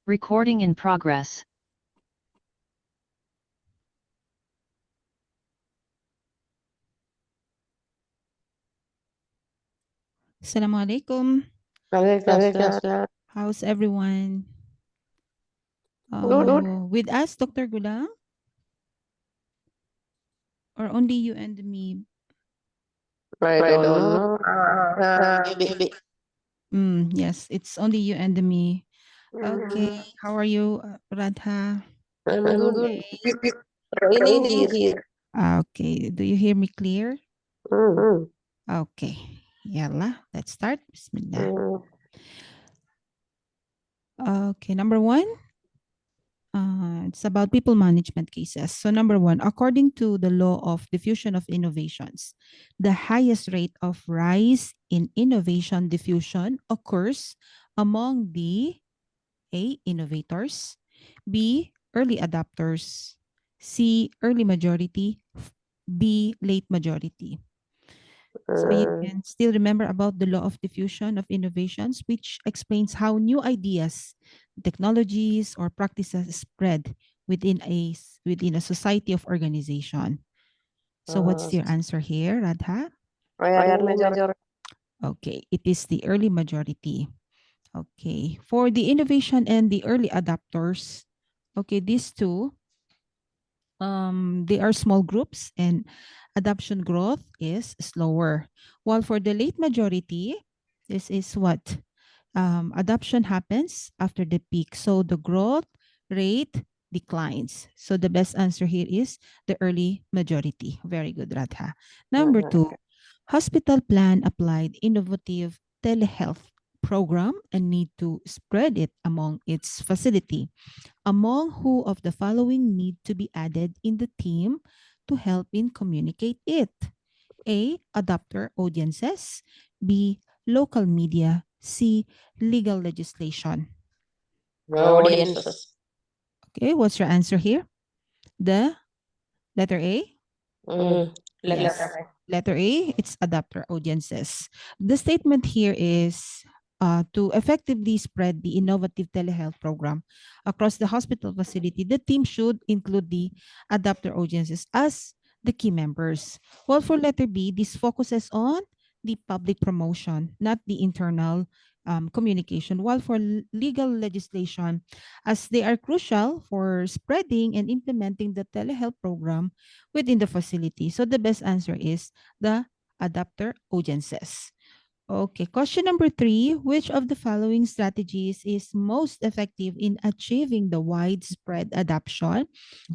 Recording in progress. Assalamualaikum. Waalaikumsalam. How's everyone? Good. With us, Dr. Gulang? Or only you and me? I don't know. Maybe. Yes, it's only you and me. Okay. Mm, How are you, Radha? I'm good. Okay. Raining here. Okay. Do you hear me clear? Mm. Okay. Yalla, let's start. Bismillah. Mm. Okay, number one. It's about people management cases. So, number one, according to the law of diffusion of innovations, the highest rate of rise in innovation diffusion occurs among the A, innovators, B, early adopters, C, early majority, D, late majority. So you can still remember about the law of diffusion of innovations, which explains how new ideas, technologies, or practices spread within a society of organization. So what's your answer here, Radha? Where major? Okay, it is the early majority. Okay, for the innovation and the early adopters, okay, these two, they are small groups and adoption growth is slower. While for the late majority, this is what adoption happens after the peak. So the growth rate declines. So the best answer here is the early majority. Very good, Radha. Number two, hospital plan applied innovative telehealth program and need to spread it among its facility. Among who of the following need to be added in the team to help in communicate it? A. Adopter audiences. B. Local media. C. Legal legislation. Audiences. Okay, what's your answer here? The letter A? Mm. Yes. Letter A, it's adopter audiences. The statement here is to effectively spread the innovative telehealth program across the hospital facility, the team should include the adopter audiences as the key members. Well, for letter B, this focuses on the public promotion, not the internal communication. While for legal legislation, as they are crucial for spreading and implementing the telehealth program within the facility. So the best answer is the adapter audiences. Okay, question number 3. Which of the following strategies is most effective in achieving the widespread adoption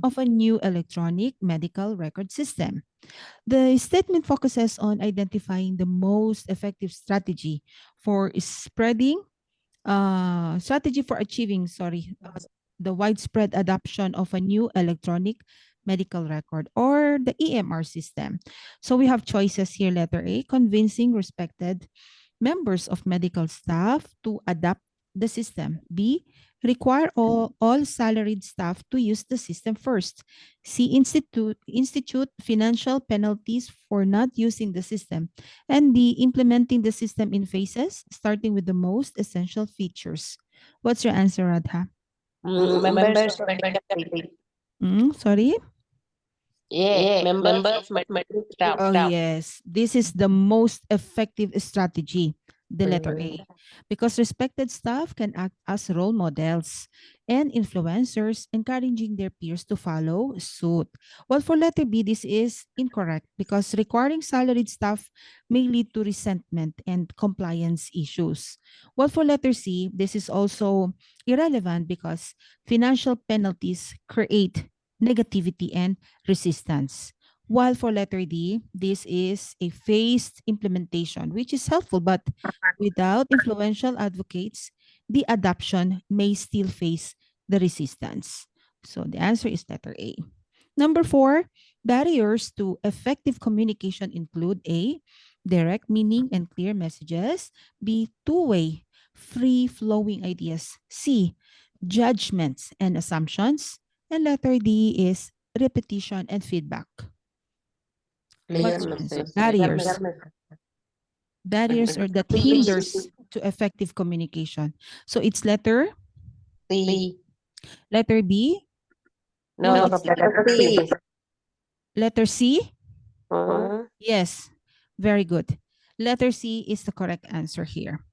of a new electronic medical record system? The statement focuses on identifying the most effective strategy for spreading, strategy for achieving, the widespread adoption of a new electronic medical record or the EMR system. So we have choices here. Letter A, convincing respected members of medical staff to adopt the system. B, require all salaried staff to use the system first. C, institute financial penalties for not using the system. And D, implementing the system in phases, starting with the most essential features. What's your answer, Radha? Members of medical field. Sorry? Yeah, members of medical staff. Oh, yes. This is the most effective strategy, the letter A, because respected staff can act as role models and influencers, encouraging their peers to follow suit. Well, for letter B, this is incorrect because requiring salaried staff may lead to resentment and compliance issues. Well, for letter C, this is also irrelevant because financial penalties create negativity and resistance. While for letter D, this is a phased implementation, which is helpful, but without influential advocates, the adoption may still face the resistance. So the answer is letter A. Number 4, barriers to effective communication include A, direct meaning and clear messages, B, two-way, free-flowing ideas, C, judgments and assumptions, and letter D is repetition and feedback. What's your answer? Barriers. Barriers or that hinders to effective communication. So it's letter C. Letter B? No, it's letter C. Letter C? Uh, Yes, very good. Letter C is the correct answer here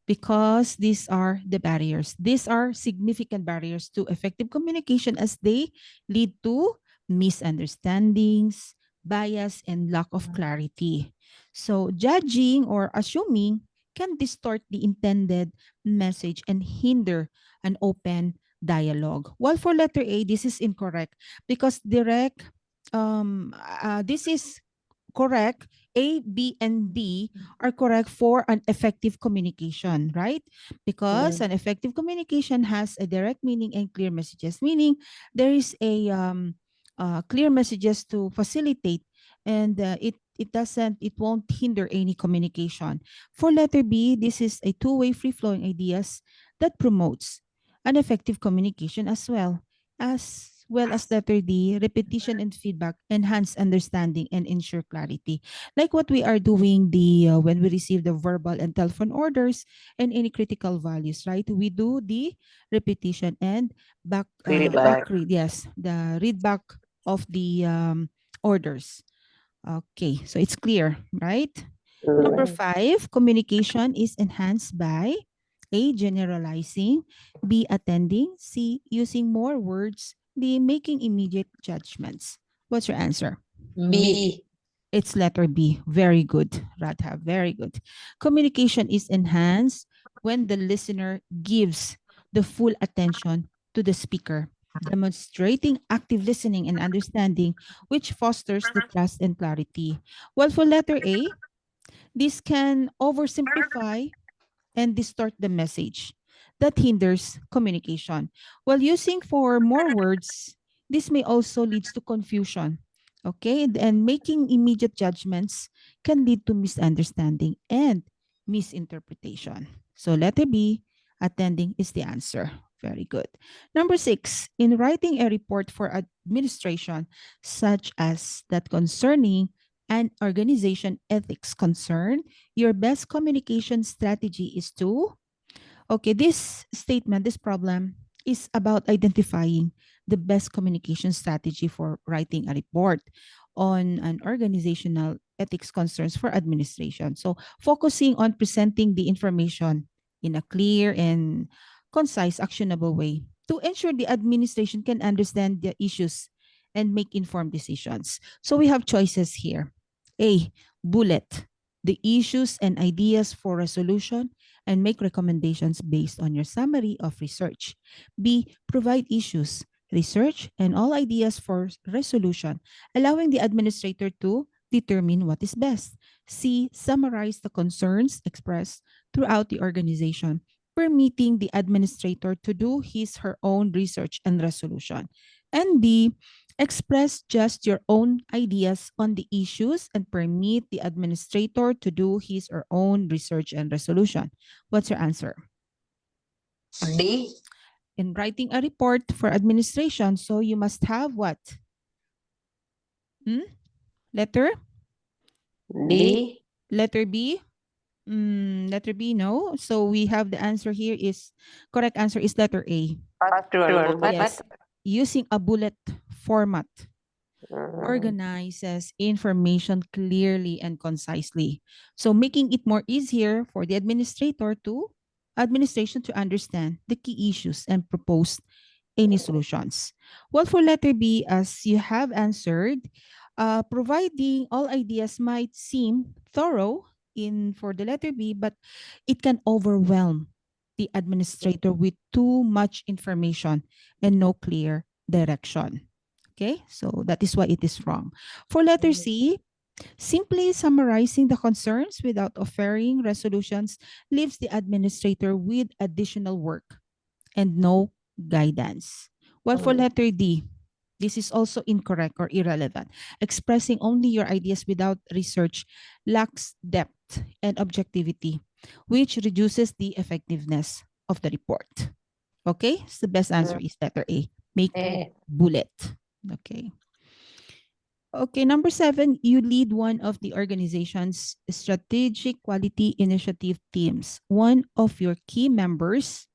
because these are the barriers. These are significant barriers to effective communication as they lead to misunderstandings, bias, and lack of clarity. So, judging or assuming can distort the intended message and hinder an open dialogue. While for letter A, this is incorrect because this is correct. A, B, and D are correct for an effective communication, right? Because an effective communication has a direct meaning and clear messages, meaning there is a clear messages to facilitate, and it won't hinder any communication. For letter B, this is a two-way free-flowing ideas that promotes an effective communication as well as letter D, repetition and feedback enhance understanding and ensure clarity. Like what we are doing when we receive the verbal and telephone orders and any critical values, right? We do the repetition and back read, yes, the read back of the orders. Okay, so it's clear, right? Number 5, communication is enhanced by A, generalizing, B, attending, C, using more words, D, making immediate judgments. What's your answer? B. It's letter B. Very good, Radha. Very good. Communication is enhanced when the listener gives the full attention to the speaker, demonstrating active listening and understanding, which fosters the trust and clarity. Well, for letter A, this can oversimplify and distort the message that hinders communication. While using for more words, this may also lead to confusion. Okay, and making immediate judgments can lead to misunderstanding and misinterpretation. So letter B, attending is the answer. Very good. Number 6, in writing a report for administration, such as that concerning an organization ethics concern, your best communication strategy is to, okay, this statement, this problem is about identifying the best communication strategy for writing a report on an organizational ethics concerns for administration. So focusing on presenting the information in a clear and concise, actionable way to ensure the administration can understand the issues and make informed decisions. So we have choices here. A, bullet the issues and ideas for resolution and make recommendations based on your summary of research. B, provide issues, research, and all ideas for resolution, allowing the administrator to determine what is best. C, summarize the concerns expressed throughout the organization, permitting the administrator to do her own research and resolution. And D, express just your own ideas on the issues and permit the administrator to do his or own research and resolution. What's your answer? D. In writing a report for administration, so you must have what? Letter? D. Letter B? Letter B, no. So we have the answer here is, correct answer is letter A. Sure, but Yes. Using a bullet format organizes information clearly and concisely. So making it more easier for the administration to understand the key issues and propose any solutions. Well, for letter B, as you have answered, providing all ideas might seem thorough for the letter B, but it can overwhelm the administrator with too much information and no clear direction. Okay, so that is why it is wrong. For letter C, simply summarizing the concerns without offering resolutions leaves the administrator with additional work and no guidance. Well, for letter D, this is also incorrect or irrelevant. Expressing only your ideas without research lacks depth and objectivity, which reduces the effectiveness of the report. Okay, so the best answer is letter A. Make bullet. Okay. Okay, number 7, you lead one of the organization's strategic quality initiative teams. One of your key members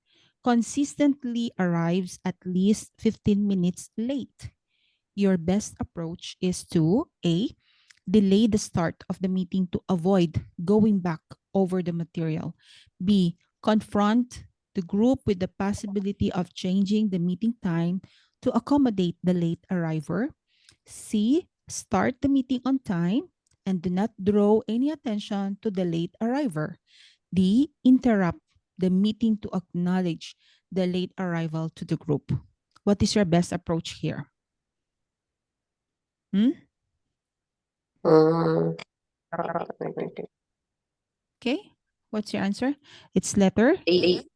consistently arrives at least 15 minutes late. Your best approach is to A, delay the start of the meeting to avoid going back over the material. B, confront the group with the possibility of changing the meeting time to accommodate the late arriver. C, start the meeting on time and do not draw any attention to the late arriver. D, interrupt the meeting to acknowledge the late arrival to the group. What is your best approach here? Okay, what's your answer? It's letter? D.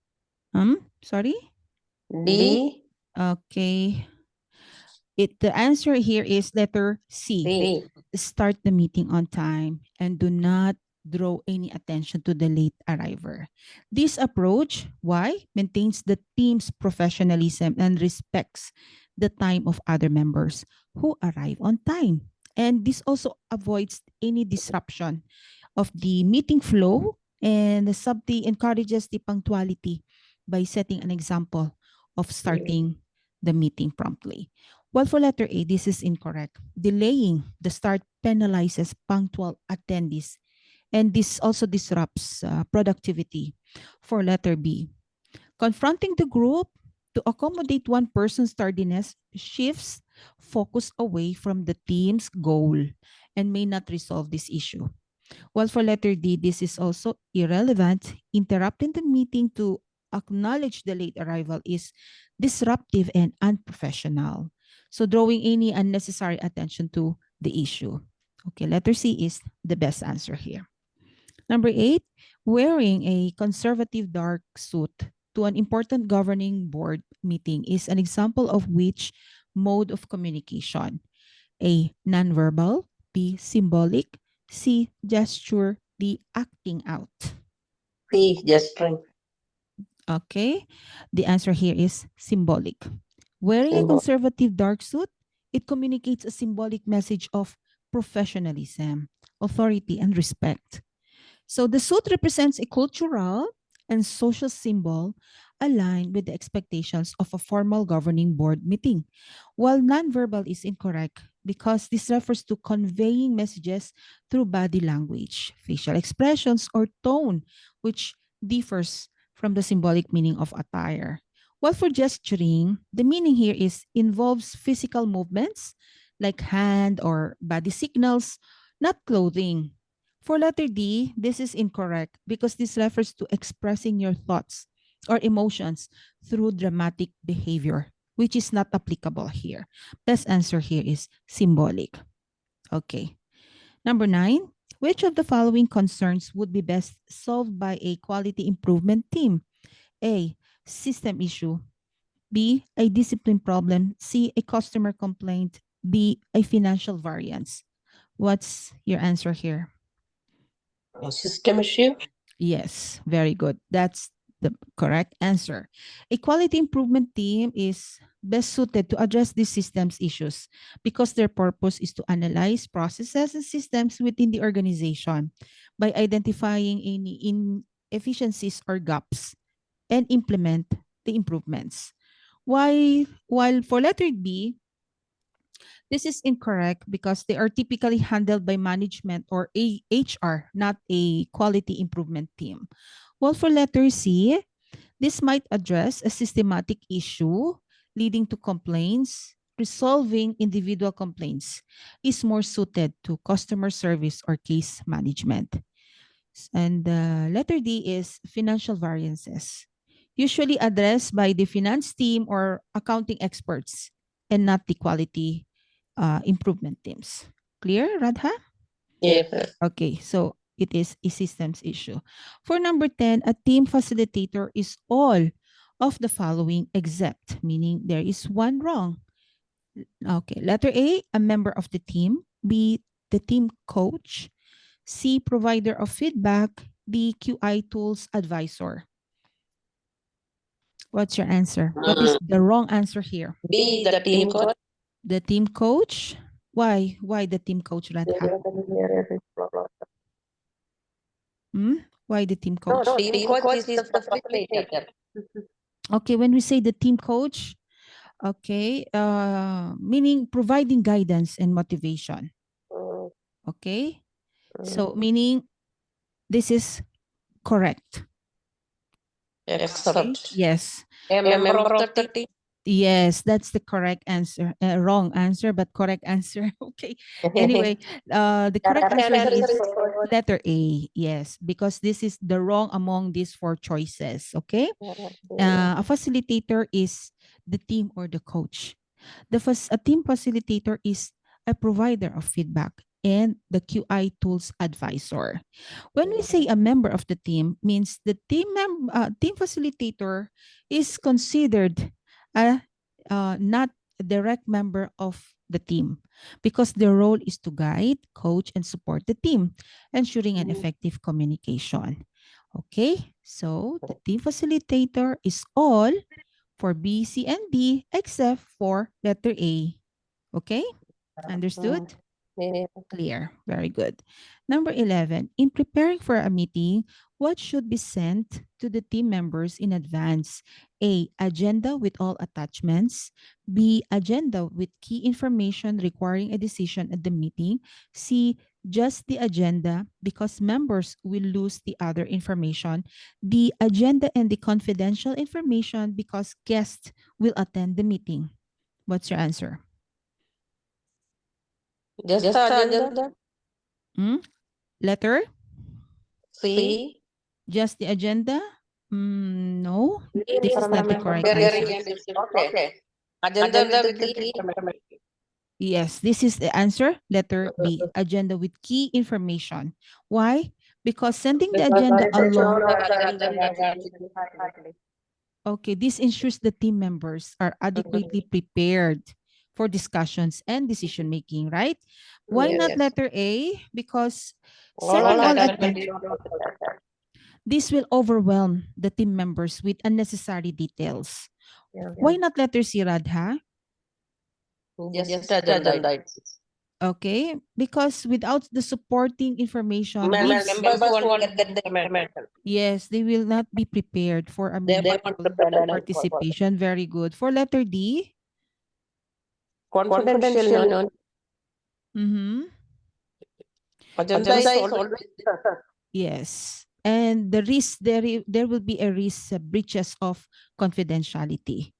Sorry? D. Okay. The answer here is letter C. D. Start the meeting on time and do not draw any attention to the late arriver. This approach, why? Maintains the team's professionalism and respects the time of other members who arrive on time. And this also avoids any disruption of the meeting flow and subtly encourages the punctuality by setting an example of starting the meeting promptly. Well, for letter A, this is incorrect. Delaying the start penalizes punctual attendees, and this also disrupts productivity. For letter B, confronting the group to accommodate one person's tardiness shifts focus away from the team's goal and may not resolve this issue. While for letter D, this is also irrelevant. Interrupting the meeting to acknowledge the late arrival is disruptive and unprofessional. So drawing any unnecessary attention to the issue. Okay, letter C is the best answer here. Number 8, wearing a conservative dark suit to an important governing board meeting is an example of which mode of communication? A, nonverbal, B, symbolic, C, gesture, D, acting out. C, gesturing. Okay, the answer here is symbolic. Wearing a Symbol. conservative dark suit, it communicates a symbolic message of professionalism, authority, and respect. So the suit represents a cultural and social symbol aligned with the expectations of a formal governing board meeting, while nonverbal is incorrect because this refers to conveying messages through body language, facial expressions, or tone, which differs from the symbolic meaning of attire. While for gesturing, the meaning here involves physical movements like hand or body signals, not clothing. For letter D, this is incorrect because this refers to expressing your thoughts or emotions through dramatic behavior, which is not applicable here. Best answer here is symbolic. Okay. Number 9, which of the following concerns would be best solved by a quality improvement team? A, system issue. B, a discipline problem. C, a customer complaint. D, a financial variance. What's your answer here? System issue. Yes, very good. That's the correct answer. A quality improvement team is best suited to address these systems issues because their purpose is to analyze processes and systems within the organization by identifying any inefficiencies or gaps and implement the improvements. While for letter B, this is incorrect because they are typically handled by management or HR, not a quality improvement team. Well, for letter C, this might address a systematic issue leading to complaints. Resolving individual complaints is more suited to customer service or case management. And letter D is financial variances, usually addressed by the finance team or accounting experts and not the quality improvement teams. Clear, Radha? Yes. Okay, so it is a systems issue. For number 10, a team facilitator is all of the following except, meaning there is one wrong. Okay, letter A, a member of the team. B, the team coach. C, provider of feedback. D, QI tools advisor. What's your answer? What is the wrong answer here? B, the team coach. The team coach? Why? Why the team coach, Radha? Why the team coach? No, team coach is the facilitator. Okay, when we say the team coach, okay, meaning providing guidance and motivation. Mm, Okay, so mm. meaning this is correct. Okay, Except yes. a member of the team. Yes, that's the correct answer. Wrong answer, but correct answer. Okay. Anyway, the correct answer is letter A. Yes, because this is the wrong among these four choices. Okay. A facilitator is the team or the coach. A team facilitator is a provider of feedback and the QI tools advisor. When we say a member of the team, means the team facilitator is considered a not a direct member of the team because their role is to guide, coach, and support the team, ensuring an effective communication. Okay, so the team facilitator is all for B, C, and D except for letter A. Okay, understood? Yeah. Clear. Very good. Number 11, in preparing for a meeting, what should be sent to the team members in advance? A, agenda with all attachments. B, agenda with key information requiring a decision at the meeting. C, just the agenda because members will lose the other information. D, agenda and the confidential information because guests will attend the meeting. What's your answer? Just the agenda. Hmm? Letter? C. Just the agenda? No, this is not the correct Preparing answer. and okay. Agenda with the key information. Yes, this is the answer. Letter B, agenda with key information. Why? Because sending the Because agenda they alone, show the agenda. okay, this ensures the team members are adequately prepared for discussions and decision making, right? Why not Yes. letter A? Because All sending all attachment is this will overwhelm the team members with unnecessary details. Why not letter C, Radha? just the agenda. Okay, because without the supporting information, Members want to get the information. yes, they will not be prepared for a They want meaningful to prepare that participation. Very good. For letter D, confidential known. mm-hmm, Agenda is always yes. And the risk there will be a risk breaches of confidentiality.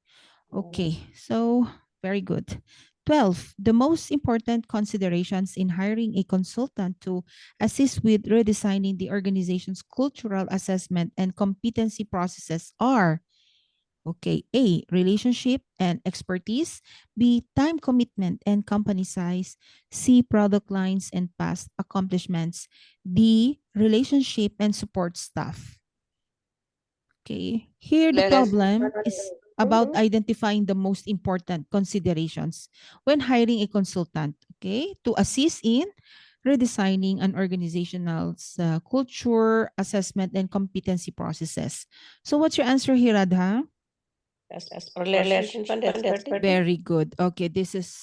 Okay, so very good. 12, the most important considerations in hiring a consultant to assist with redesigning the organization's cultural assessment and competency processes are okay, A, relationship and expertise, B, time commitment and company size, C, product lines and past accomplishments, D, relationship and support staff. Okay. Here, the problem is about identifying the most important considerations when hiring a consultant, okay, to assist in redesigning an organizational's culture, assessment, and competency processes. So what's your answer here, Radha? relationship and expertise. Very good. Okay, this is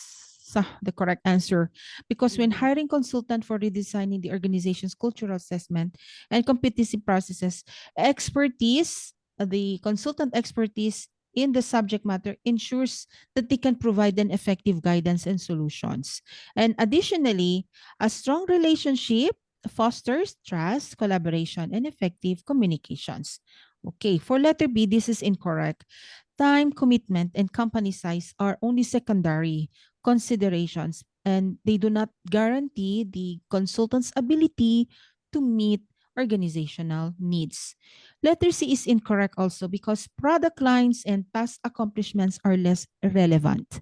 the correct answer. Because when hiring consultant for redesigning the organization's cultural assessment and competency processes, the consultant expertise in the subject matter ensures that they can provide an effective guidance and solutions. And additionally, a strong relationship fosters trust, collaboration, and effective communications. Okay, for letter B, this is incorrect. Time, commitment, and company size are only secondary considerations, and they do not guarantee the consultant's ability to meet organizational needs. Letter C is incorrect also because product lines and past accomplishments are less relevant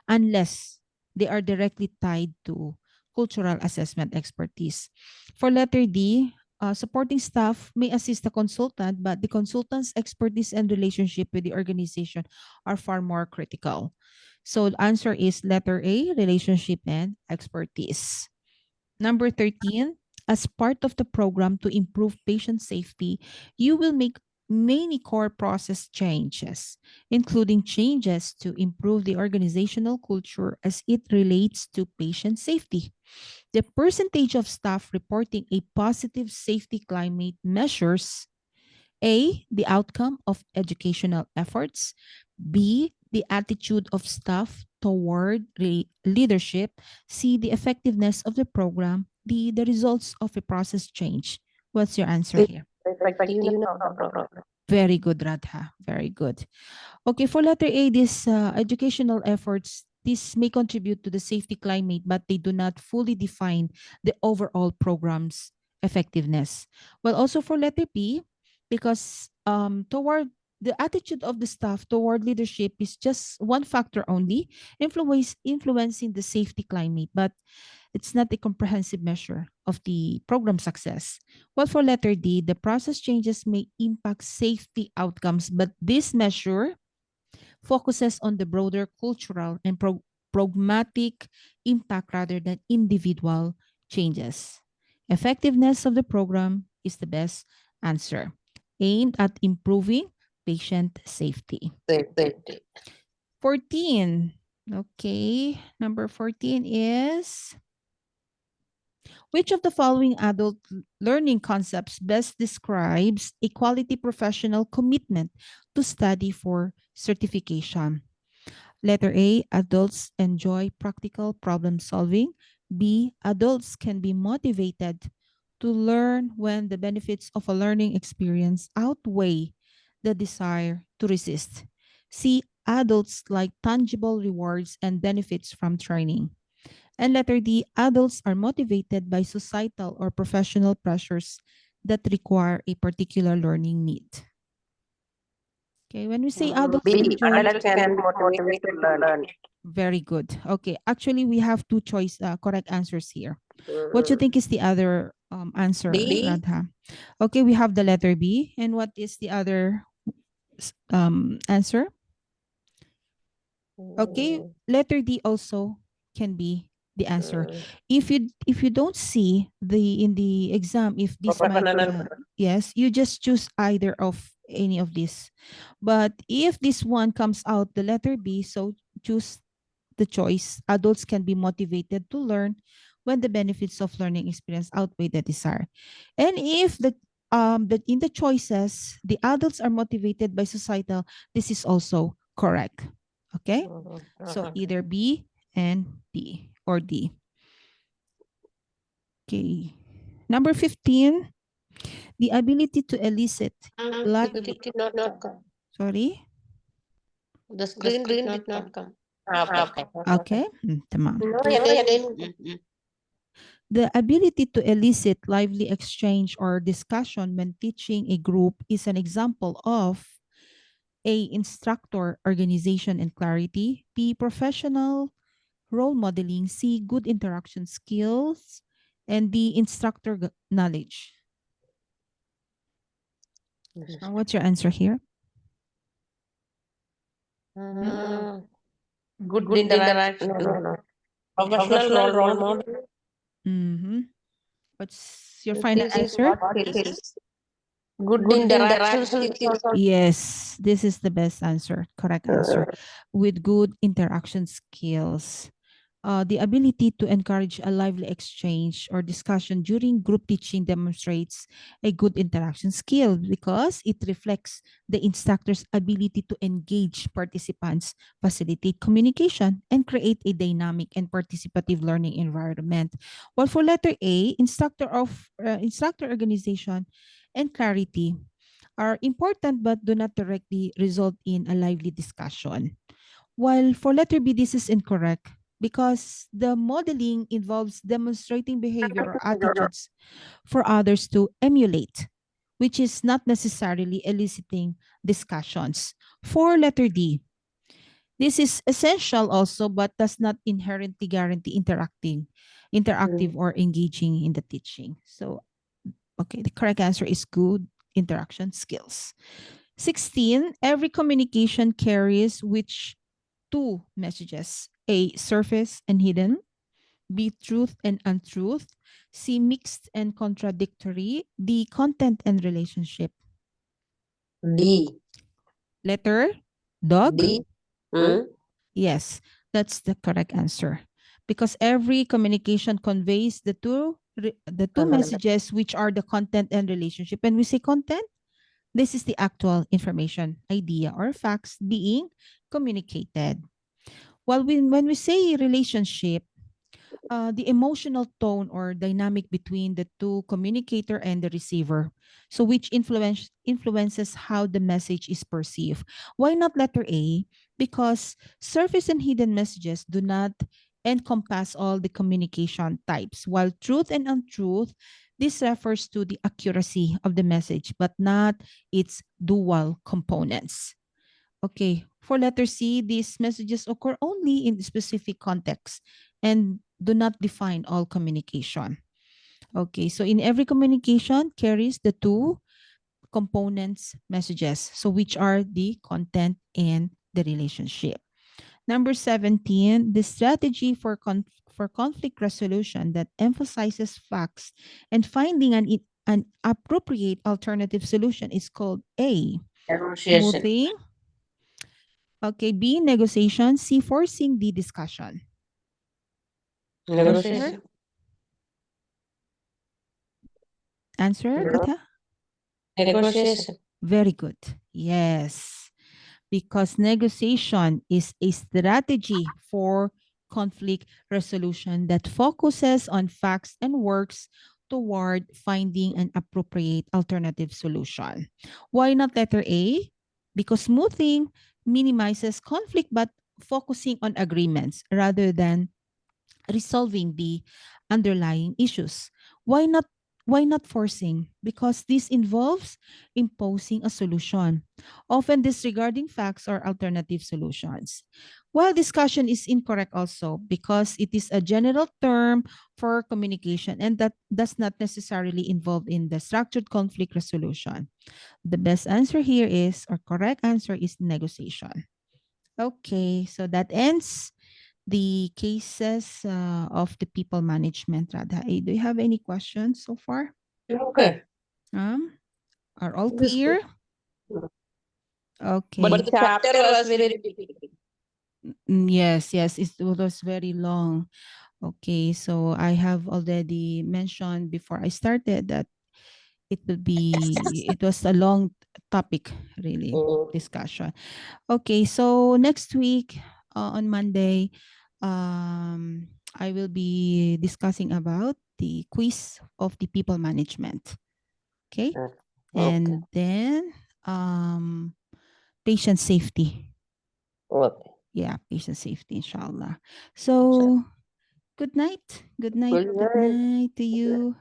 unless they are directly tied to cultural assessment expertise. For letter D, supporting staff may assist the consultant, but the consultant's expertise and relationship with the organization are far more critical. So the answer is letter A, relationship and expertise. Number 13, as part of the program to improve patient safety, you will make many core process changes, including changes to improve the organizational culture as it relates to patient safety. The percentage of staff reporting a positive safety climate measures A, the outcome of educational efforts. B, the attitude of staff toward leadership. C, the effectiveness of the program. D, the results of a process change. What's your answer here? Effectiveness of the program. Very good, Radha. Very good. Okay, for letter A, these educational efforts, this may contribute to the safety climate, but they do not fully define the overall program's effectiveness. Well, also for letter B, because toward the attitude of the staff toward leadership is just one factor only, influencing the safety climate, but it's not a comprehensive measure of the program success. Well, for letter D, the process changes may impact safety outcomes, but this measure focuses on the broader cultural and pragmatic impact rather than individual changes. Effectiveness of the program is the best answer, aimed at improving patient safety. Safety. 14. Okay, number 14 is, which of the following adult learning concepts best describes a quality professional commitment to study for certification? Letter A, adults enjoy practical problem solving. B, adults can be motivated to learn when the benefits of a learning experience outweigh the desire to resist. C, adults like tangible rewards and benefits from training. And letter D, adults are motivated by societal or professional pressures that require a particular learning need. Okay, when we say adults B, enjoy, adults can be motivated to learn. very good. Okay, actually we have two correct answers here. What do you think is the other answer, B. Radha? Okay, we have the letter B. And what is the other answer? Okay, letter D also can be the answer. If you don't see in the exam, if this might yes, you just choose either of any of these. But if this one comes out the letter B, so choose the choice. Adults can be motivated to learn when the benefits of learning experience outweigh the desire. And if in the choices the adults are motivated by societal, this is also correct. Okay, so either B and D or D. Okay, number 15, the ability to elicit lively. It did not come. Sorry. The screen did not come. Okay, tamam. No, again. The ability to elicit lively exchange or discussion when teaching a group is an example of A, instructor organization and clarity. B, professional role modeling. C, good interaction skills. And D, instructor knowledge. What's your answer here? Good interaction. No. Professional role model. What's your final answer? Good interaction. Yes, this is the best answer, correct answer. With good interaction skills. The ability to encourage a lively exchange or discussion during group teaching demonstrates a good interaction skill because it reflects the instructor's ability to engage participants, facilitate communication, and create a dynamic and participative learning environment. While for letter A, instructor organization and clarity are important but do not directly result in a lively discussion. While for letter B, this is incorrect because the modeling involves demonstrating behavior or attitudes for others to emulate, which is not necessarily eliciting discussions. For letter D, this is essential also, but does not inherently guarantee interactive or engaging in the teaching. So, okay, the correct answer is good interaction skills. 16, every communication carries which two messages: A, surface and hidden; B, truth and untruth; C, mixed and contradictory; D, content and relationship. D. Letter dog? D. Yes, that's the correct answer. Because every communication conveys the two messages, which are the content and relationship. And we say content, This is the actual information, idea, or facts being communicated. While when we say relationship, the emotional tone or dynamic between the two communicator and the receiver, so which influences how the message is perceived. Why not letter A? Because surface and hidden messages do not encompass all the communication types, while truth and untruth, this refers to the accuracy of the message but not its dual components. Okay, for letter C, these messages occur only in specific contexts and do not define all communication. Okay, so in every communication carries the two components messages, so which are the content and the relationship. Number 17, the strategy for conflict resolution that emphasizes facts and finding an appropriate alternative solution is called A, Negotiation. smoothing. Okay, B, negotiation. C, forcing the discussion. Negotiation. Answer, No. Katya? Negotiation. Very good. Yes, because negotiation is a strategy for conflict resolution that focuses on facts and works toward finding an appropriate alternative solution. Why not letter A? Because smoothing minimizes conflict but focusing on agreements rather than resolving the underlying issues. Why not forcing? Because this involves imposing a solution, often disregarding facts or alternative solutions. While discussion is incorrect also because it is a general term for communication and that does not necessarily involve in the structured conflict resolution. The best answer here is, or correct answer is negotiation. Okay, so that ends the cases of the people management. Radha, do you have any questions so far? Okay. Are all This is clear? good. Okay. But the chapter was very difficult. Yes, it was very long. Okay, so I have already mentioned before I started that it was a long topic, really, Mm. discussion. Okay, so next week on Monday, I will be discussing about the quiz of the people management. Okay, Okay. and then patient safety. Okay. Yeah, patient safety, inshallah. So good night. Good night. Good Good night. night to you.